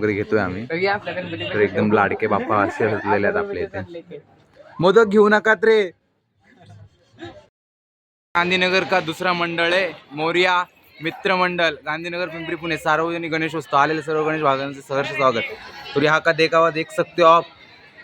वगैरे घेतोय आम्ही तर एकदम लाडके बाप्पा असे असलेले आहेत आपल्या इथे. मोदक घेऊ नका रे. गांधीनगर का दूसरा मंडळ है मोरिया मित्र मंडल गांधीनगर पिंपरी पुणे सार्वजनिक गणेशोत्सव आलेले सर्व गणेश भागांचे सहर्ष स्वागत. तो यहाँ का देखावा देख सकते हो आप.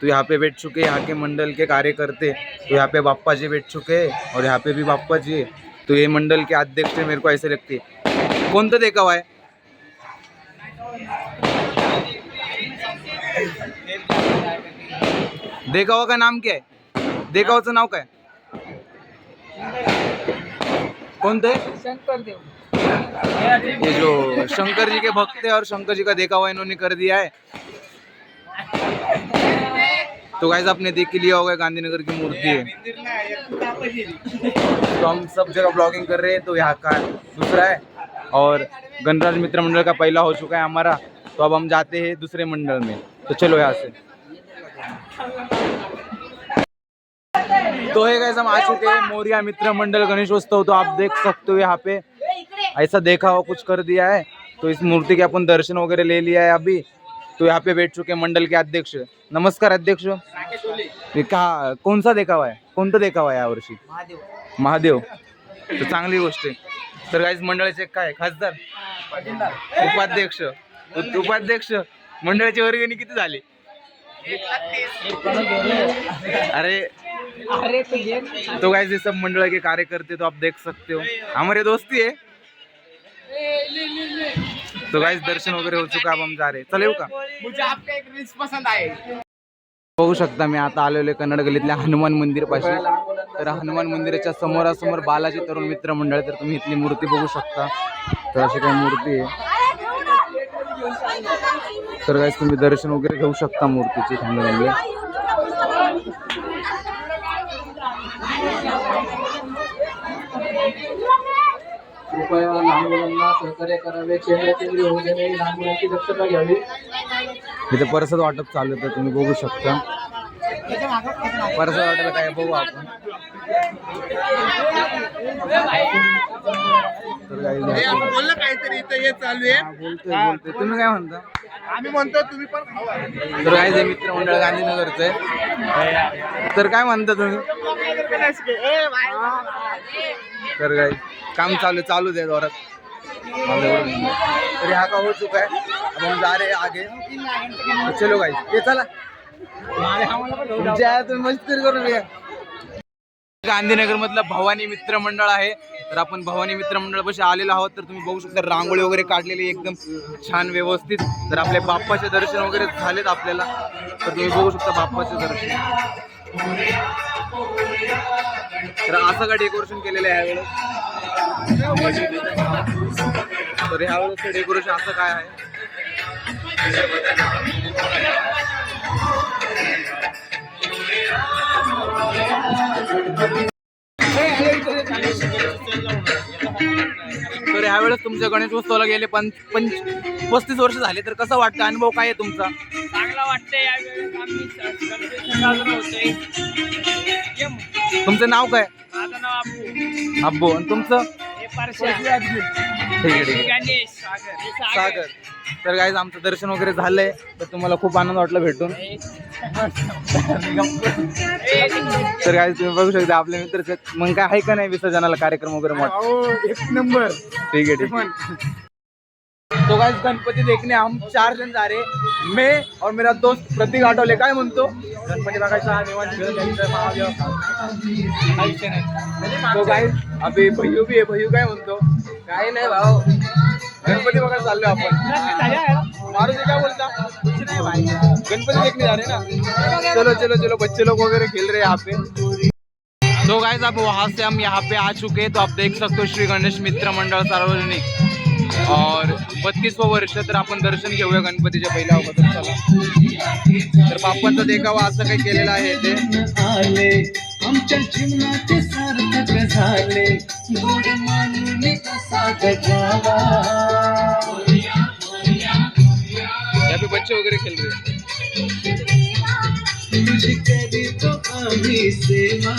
तो यहाँ पे बैठ चुके यहाँ के मंडल के कार्यकर्ते. तो यहाँ पे बाप्पा जी बैठ चुके और यहाँ पे भी बाप्पा जी. तो ये मंडल के अध्यक्ष मेरे को ऐसे लगते. कोणता देखावा है? देखावा का नाम क्या है? देखावाचं नाव काय? कोणतं है? शंकर देव. ये जो शंकर जी के भक्त है और शंकर जी का देखावा इन्होंने कर दिया है. तो गाइस आपने देख लिया होगा गांधीनगर की मूर्ति है. तो हम सब जगह ब्लॉगिंग कर रहे हैं. तो यहाँ का दूसरा है और गणराज मित्र मंडल का पहला हो चुका है हमारा. तो अब हम जाते हैं दूसरे मंडल में. तो चलो यहाँ से. तो है गाइस हम आ चुके हैं मोरिया मित्र मंडल गणेशोत्सव. तो आप देख सकते हो यहाँ पे ऐसा देखा हो कुछ कर दिया है. तो इस मूर्ति के अपन दर्शन वगैरह ले लिया है अभी. तो यहाँ पे बैठ चुके मंडल के अध्यक्ष. नमस्कार अध्यक्ष. कहा कौन सा देखावा है? कोणता देखावा आहे यावर्षी? महादेव. तो चांगली गोष्ट आहे. तर गाइस मंडळाचे काय खासदार उपाध्यक्ष उपाध्यक्ष मंडळाची वर्गणी किती झाली? अरे तो गाइस ये सब मंडल के कार्यकर्ते तो आप देख सकते हो हमारे दोस्ती है. तो गाइस दर्शन वगैरे हो चुका. अब हम जा रहे. चल येऊ का? मुझे आपका एक रील्स पसंद आहे. बघू शकता मी आता आलेलो कन्नड गल्लीतल्या हनुमान मंदिर पाशी. तर हनुमान मंदिराच्या समोरासमोर बालाजी तरुण मित्र मंडळ. तर तुम्ही इथली मूर्ती बघू शकता. तर अशी काही मूर्ती आहे. तर गाइस तुम्ही दर्शन वगैरे घेऊ शकता मूर्तीची थांबलेली. कृपया लहान मुलांना सहकार्य करावे. चेहऱ्याचे होऊ नये. लहान मुलांची दक्षता घ्यावी. इथे परसद वाटप चालू आहे. तुम्ही बघू शकता परसद वाटप काय बघू आपण. बोललं काहीतरी इथं हे चालू आहे. बोलतोय तुम्ही काय म्हणता? आम्ही म्हणतो तुम्ही पण खावा. तर काय ते मित्र मंडळ गांधीनगरचं आहे. तर काय म्हणता तुम्ही? तर काय काम चालू दे जोरात. तर यहाँ का हो चुका है. अब हम जा रहे हैं आगे. तो चलो गाइस ये चला तुम्ही मस्ती करू नका. गांधीनगर मधलं भवानी मित्र मंडळ आहे. तर आपण भवानी मित्र मंडळ पाशी आलेलो आहोत. तर तुम्ही बघू शकता रांगोळी वगैरे काढलेली एकदम छान व्यवस्थित. तर आपल्या बाप्पाचे दर्शन वगैरे झालेत आपल्याला. तर तुम्ही बघू शकता बाप्पाचे दर्शन. तर असं का डेकोरेशन केलेलं आहे यावेळेस. तर ह्यावेळेस डेकोरेशन असं काय आहे. तर ह्यावेळेस तुमच्या गणेशोत्सवाला गेले 35 वर्ष झाले. तर कसं वाटतं? अनुभव काय आहे तुमचा? चांगला वाटतंय. तुमचं नाव काय? माझं नाव अब्बू. अब्बू. आणि तुमचं? ठीक आहे. गणेश सागर. तर गाइस आमचं दर्शन वगैरे झालंय. तर तुम्हाला खूप आनंद वाटला भेटून. तर गाइस तुम्ही बघू शकता आपले मित्र. मग काय आहे का नाही विसर्जनाला कार्यक्रम वगैरे? एक नंबर. ठीक आहे. तो गाइस गणपति देखने हम 4 जन जा रहे, मैं और मेरा दोस्त प्रतीक आठवले. काय म्हणतो गणपती बघायचा निवांत फिरत जायचं महादेव. तो गाइस अभी भैयू भी है. भैयू काय म्हणतो? काही नाही भाऊ, गणपती बघायला चाललो आपण. मारुति क्या बोलता? कुछ नहीं भाई, गणपति देखने जा रहे हैं ना. चलो चलो चलो, बच्चे लोग वगैरह खेल रहे हैं यहाँ पे. तो गाइस अब वहाँ से हम यहाँ पे आ चुके हैं. तो आप देख सकते हो श्री गणेश मित्र मंडळ सार्वजनिक और 32वं वर्ष. तर आपण दर्शन घेऊया गणपतीच्या पहिल्या अगोदर. चला, तर बाप्पांचा देखावा असं काही केलेला आहे ते. आमच्या जीवनाचे सार्थक झाले, गोड मानून कसा गजावा. यहाँ पे बच्चे वगैरह खेल रहे हैं. तुझी करीतो आम्ही सेवा.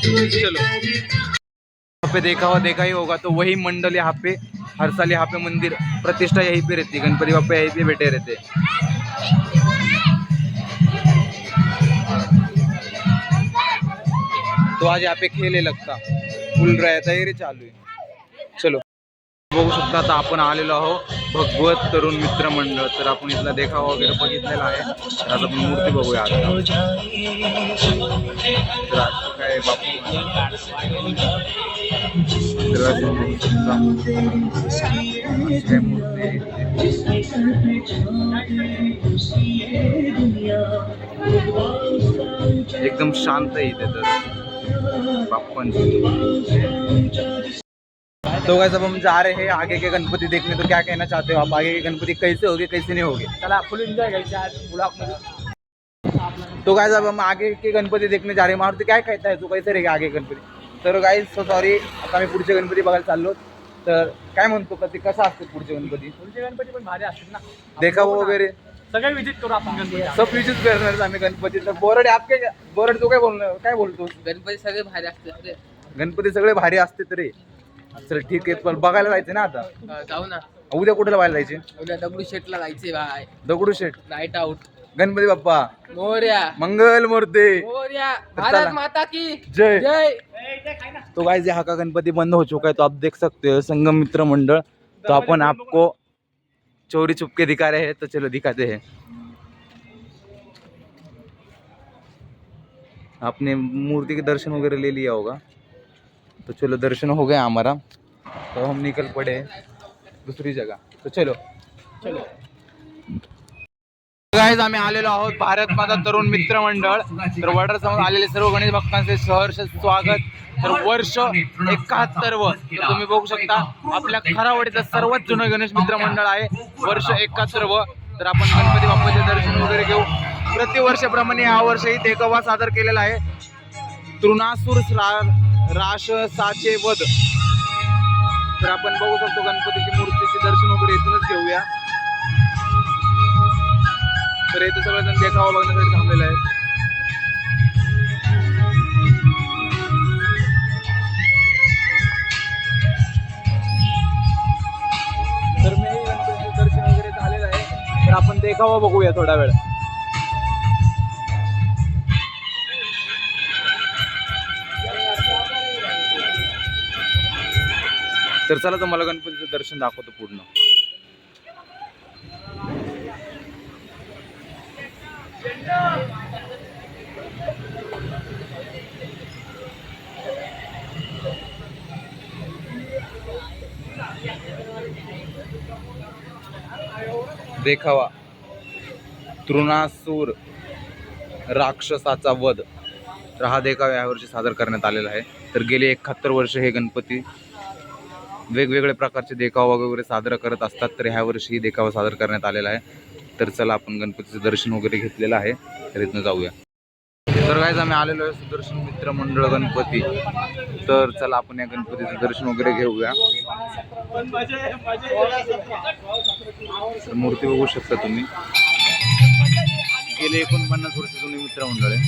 चलो, यहाँ पे देखावा देखा ही होगा. तो वही मंडल यहाँ पे हर साल यहाँ पे मंदिर प्रतिष्ठा यहीं पे रहती है. गणपति बापा यहीं पे बैठे रहते. तो आज यहाँ पे खेल लगता फुल रहा है, तयारी चालू आहे. चलो, बघू शकता आता आपण आलेलो आहो भगवत तरुण मित्र मंडळ. तर आपण इथला देखावा वगैरे बघितलेला आहे. तर आता आपण मूर्ती बघूया आता. तर असं काय बापू एकदम शांत आहे इथे. तर बाप्पांची. तो गाइस अब हम जा रहे हैं आगे के गणपति देखने. तो क्या कहना चाहते हो आप? आगे के गणपति कैसे होगे कैसे नहीं होगे? चला फुल एन्जॉय करायचं आज ब्लॉग मध्ये. तो गाइस अब हम आगे के गणपति देखने जा रहे हैं. मारुति काय कहता है तू, कैसे रहेगा आगे गणपति? तर गाइस सॉरी, आता आम्ही पुढचे गणपती बघायला चाललो. तर काय म्हणतो प्रतीक, कसा असतो पुढचे गणपती? पुढचे गणपती पण भारी असतात ना, देखावा वगैरे सगळे विजिट करू आपण गणपती. सब विजिट करणार आम्ही गणपती. तर बोरडे आपके बोरडे तू काय बोलतो? गणपती सगळे भारी असतात रे. गणपती सगळे भारी असते तरी. चल ठीक आहे, पण बघायला जायचं ना आता. जाऊ ना, उद्या कुठे बघायला जायचे? उद्या दगडूशेठला जायचे भाई. दगडूशेठ. Night out. गणपती बाप्पा मोरया, मंगल मूर्ती. मोरया, चला. भारत माता की जय. जय. तो गाइस यहाँ का गणपति बंद हो चुका है. तो आप देख सकते हो संगम मित्र मंडल. तो अपन आपको चोरी छुपके दिखा रहे हैं. तो चलो दिखाते हैं. आपने मूर्ति के दर्शन वगैरह ले लिया होगा. तो चलो, दर्शन हो गया हमारा. तो हम निकल पड़े दुसरी जगह. तो चलो चलो गाइस, आम्ही आलेलो आहोत भारत माता तरुण मित्र मंडळ. तर वडार समोर आलेले सर्व गणेश भक्तांचे सहर्ष स्वागत. तर वर्ष 71. तर तुम्ही बघू शकता आपल्या खरावडीचं सर्वात जुनं गणेश मित्र मंडळ आहे. वर्ष 71. तर आपण गणपती बाप्पाचे दर्शन वगैरे घेऊ. प्रतिवर्षाप्रमाणे या वर्षही देखावा सादर केलेला आहे. तृणासुर राक्षसाचे वध. तर आपण बघू शकतो गणपतीची मूर्तीचे दर्शन वगैरे इथूनच घेऊया. तर इथं सगळेजण देखावा बघण्यासाठी थांबलेला आहे. तर मी गणपतीचे दर्शन वगैरे झालेलं आहे. तर आपण देखावा बघूया थोडा वेळ. तर चला, तुम्हाला गणपतीचं दर्शन दाखवतो पूर्ण. देखावा तृणासूर राक्षसाचा वध. तर हा देखावा यावर्षी सादर करण्यात आलेला आहे. तर गेली 71 वर्ष हे गणपती वेगवेगळ्या प्रकारचे देखावा वगैरे साजरा करत असतात. तर ह्या वर्षी देखावा सादर करण्यात आलेला आहे. तर चला, आपण गणपतीचं दर्शन वगैरे घेतलेलं आहे. तर इथनं जाऊया. तर गाइस, आम्ही आलेलो आहे सुदर्शन मित्र मंडळ गणपती. तर चला, आपण या गणपतीचं दर्शन वगैरे घेऊया. तर मूर्ती बघू शकता तुम्ही. गेले 49 वर्ष जुनी मित्र मंडळ आहे.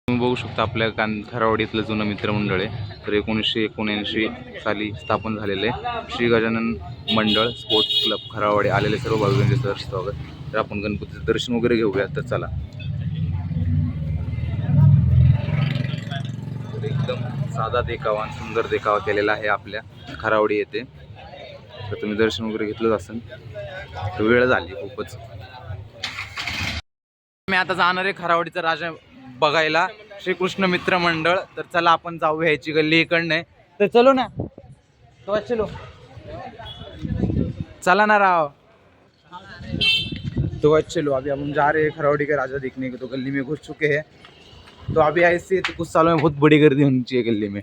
तुम्ही बघू शकता आपल्या खरावडीतलं जुनं मित्रमंडळ आहे. तर 1979 साली स्थापन झालेले श्री गजानन मंडळ स्पोर्ट्स क्लब खरावडी. आलेले सर्व भाविकांचे सहर्ष स्वागत. तर आपण गणपतीचं दर्शन वगैरे घेऊया. तर चला. साधा देखावा आणि सुंदर देखावा केलेला आहे आपल्या खरावडी येथे. तर तुम्ही दर्शन वगैरे घेतलंच असेल. तर वेळ झाली खूपच. मी आता जाणार आहे खरावडीचा राजा बघायला, श्रीकृष्ण मित्र मंडळ. तर चला आपण जाऊ, ह्याची गल्ली इकडनं आहे. तर चलो ना, तो चलो, चला ना राव. तो चलो, अभी हम जा रहे हैं खरावड़ी का राजा देखने के. तो गली में घुस चुके हैं. तो अभी ऐसे तो कुछ सालों में बहुत बड़ी गर्दी होनी चाहिए गली में.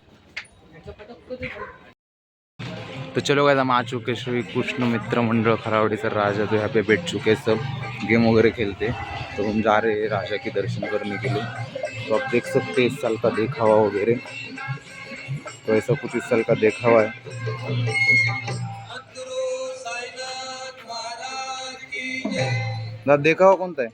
तो चलो गाइस, हम आ चुके श्री कृष्ण मित्र मंडल खरावड़ी सर राजा. तो यहाँ पे बैठ चुके सब, गेम वगैरह खेलते. तो हम जा रहे हैं राजा के दर्शन करने के लिए. तो आप देख सकते हैं इस साल का देखावा वगैरह. तो ऐसा कुछ इस साल का देखावा है. देखावा कोणता आहे?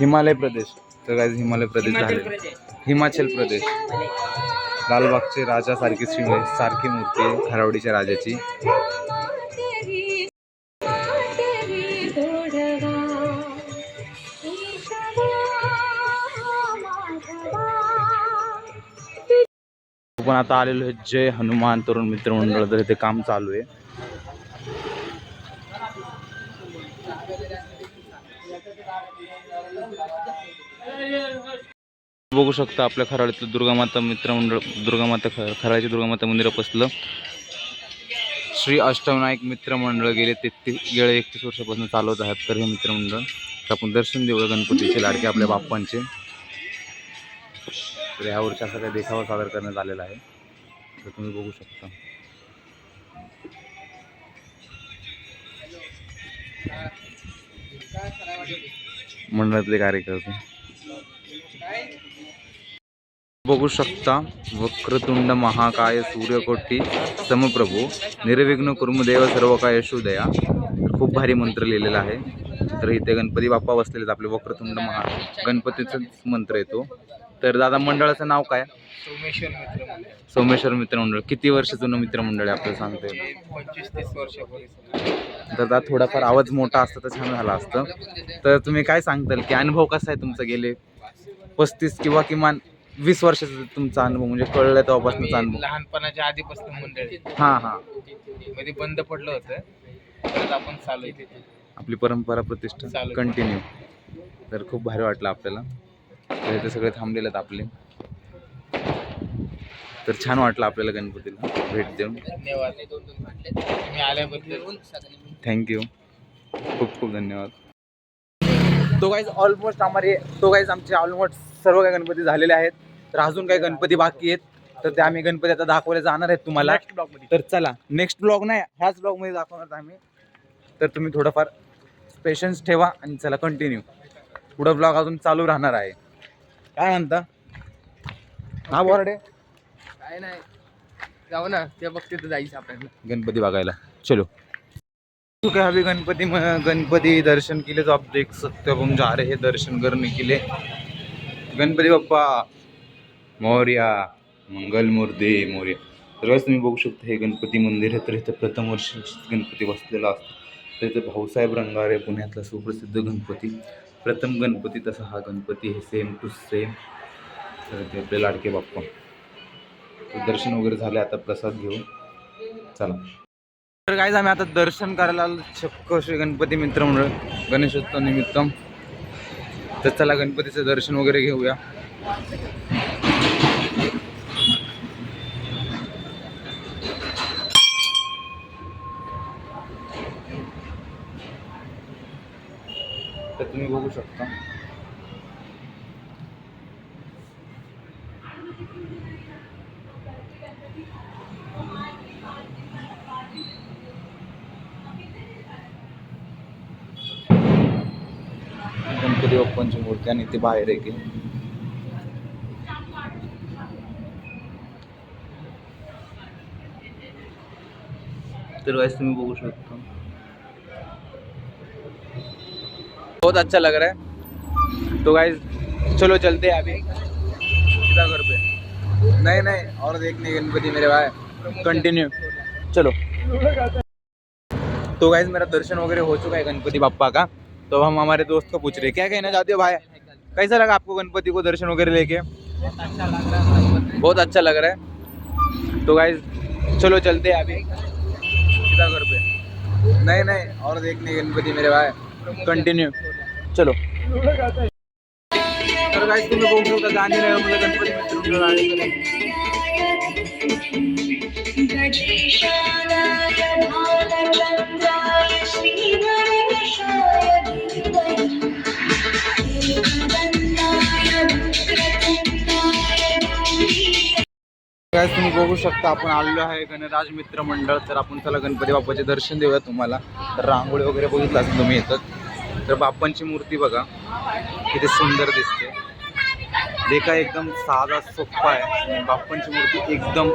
हिमालय प्रदेश. तर गाइस हिमालय प्रदेश झाले, हिमाचल प्रदेश. लालबागचे राजा सारखी सारखी मूर्ती आहे खरावडीच्या राजाची. पण आता आलेलो आहे जय हनुमान तरुण मित्र मंडळ. तर इथे काम चालू आहे. बघू शकता आपल्या खराडीतलं दुर्गामाता मित्र मंडळ, दुर्गामाता खराडीचे दुर्गामाता मंदिर बसलं. श्री अष्टविनायक मित्र मंडळ गेले 31 वर्षापासून चालवत आहेत. तर हे मित्र मंडळ. तर आपण दर्शन देऊया गणपतीचे लाडके आपल्या बाप्पांचे. तर ह्या वर्षी असा काही देखावा सादर करण्यात आलेला आहे. तर तुम्ही बघू शकता. मंडळातले कार्यकर्ते बघू शकता. वक्रतुंड महाकाय सूर्यकोटी समप्रभू निर्विघ्न कुर्मदेव सर्व काय यशोदया. खूप भारी मंत्र लिहिलेला आहे. तर इथे गणपती बाप्पा बसलेले आपले. वक्रतुंड गणपतीचा मंत्र येतो. तर दादा मंडळाचं नाव काय? सोमेश्वर मित्र मंडळ. किती वर्ष जुनं मित्र मंडळ आहे आपल्याला सांगते? 25-30 वर्षापूर्वी. तर दादा थोडाफार आवाज मोठा असता तर छान झाला असतं. तर तुम्ही काय सांगताल की अनुभव कसा आहे तुमचा? गेले 35 किंवा किमान 20 वर्षाचा तुमचा अनुभव, म्हणजे कळलं तेव्हापासूनचा अनुभव. लहानपणाच्या आधीपासून मंडळी हां मध्ये बंद पडलं होतं, परत आपण चालू आहे. आपली परंपरा प्रतिष्ठा कंटिन्यू. तर खूप भारी वाटलं आपल्याला. तर इथे सगळे थांबलेले आहेत आपले. तर छान वाटलं आपल्याला गणपतीला भेट देऊन. धन्यवाद तुम्ही आल्याबद्दल. थँक्यू, खूप खूप धन्यवाद. तो गाईज ऑलमोस्ट आमचे ऑलमोस्ट सर्व काही गणपती झालेले आहेत. तर अजून काही गणपती बाकी आहेत. तर ते आम्ही गणपती आता दाखवायला जाणार आहेत तुम्हाला. तर चला, नेक्स्ट ब्लॉग नाही, ह्याच ब्लॉगमध्ये दाखवणार आम्ही. तर तुम्ही थोडंफार पेशन्स ठेवा आणि चला कंटिन्यू. पुढं ब्लॉग अजून चालू राहणार आहे. काय म्हणता? हा बोर्डे काय नाही, जाऊ ना त्या बघते जायचं आपल्याला गणपती बघायला. चलो. चुके अभी गणपति दर्शन के लिए. तो आप देख सकते हो हम जा रहे हैं दर्शन करने के लिए. गणपती बाप्पा मोरया, मंगलमूर्ती मोरया. तर वैसे तुम्ही बघू शकता हे गणपती मंदिर आहे. तर इथं प्रथम वर्षी गणपती बसलेला असतो. तर इथं भाऊसाहेब रंगारे पुण्यातला सुप्रसिद्ध गणपती, प्रथम गणपती. तसा हा गणपती हे सेम टू सेम. तर ते आपले लाडके बाप्पा. दर्शन वगैरे झाले, आता प्रसाद घेऊ. चला. तर गाईज आम्ही आता दर्शन करायला चक्क श्री गणपती मित्र मंडळ गणेशोत्सव निमित्त. तर चला गणपतीचं दर्शन वगैरे घेऊया. तर तुम्ही बघू शकता. गणपती बाप्पांची मूर्ती आणि ती बाहेर आहे की. तर वैसे तुम्ही बघू शकता. बहुत अच्छा लग रहा है. तो गाइस चलो चलते हैं अभी. सीधा घर पे. नहीं और देखने गणपति मेरे भाई. कंटिन्यू चलो. तो गाइस मेरा दर्शन वगैरह हो चुका है गणपति बाप्पा का. तो हम हमारे दोस्त को पूछ रहे क्या कहना चाहते हो भाई? कैसा लगा आपको गणपति को दर्शन वगैरह लेके? बहुत अच्छा लग रहा है। तो गाइस चलो चलते हैं अभी सीधा घर पे। नहीं नहीं और देखने गणपति मेरे भाई, कंटिन्यू चलो। तर गाइस तुम्ही बघू शकता गांधीनगरमध्ये गणपती मित्र मंडळ आहे. गाइस तुम्ही बघू शकता आपण आलेलो आहे गणराज मित्र मंडळ. तर आपण चला गणपती बाप्पाचे दर्शन देऊया तुम्हाला. तर रांगोळी वगैरे बघितलं असेल तुम्ही येतात. तर बाप्पांची मूर्ती बघा किती सुंदर दिसते. देखा एकदम साधा सोपा आहे. बाप्पांची मूर्ती एकदम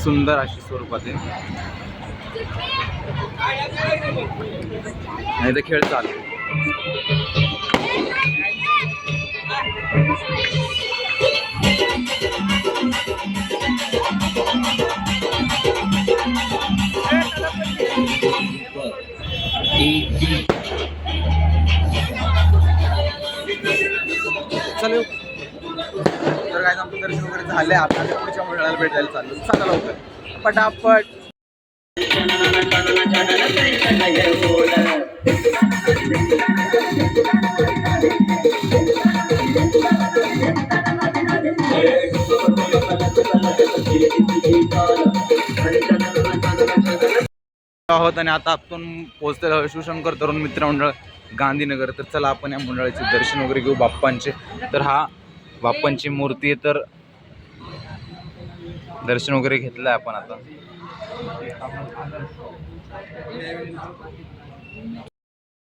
सुंदर अशी स्वरूपात आहे. नाही तर खेळ चालू. चलो तर काय आमचं दर्शन वगैरे झाले. आता पुढच्या मंडळाला भेटायला चाललो. चला लवकर पटापट. आहोत आणि आता आपण पोहोचलेलो शिवशंकर तरुण मित्र मंडळ गांधीनगर. तर चला आपण या मंडळाचे दर्शन वगैरे घेऊ बाप्पांचे. तर हा बाप्पांची मूर्ती आहे. तर दर्शन वगैरे घेतलं आहे आपण आता.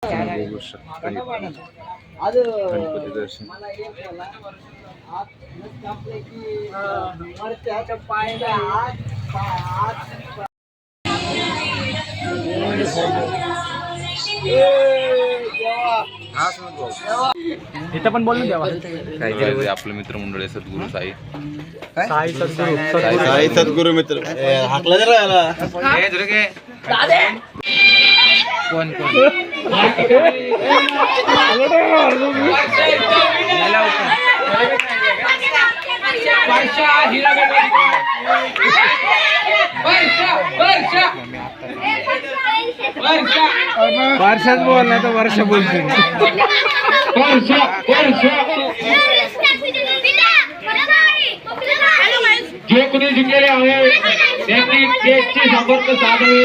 बघू शकता गणपती दर्शन. इथं पण बोल ना देवा. काहीतरी आपलं मित्रमंडळ आहे सद्गुरू साई. साई सद्गुरू साई सद्गुरू मित्र हाकला जरा याला. कोण कोण वर्षाच बोल नाही तर वर्ष बोलतो. जे कोणी जिंकलेले आहे त्यांनी केकची समर्थ साधावे.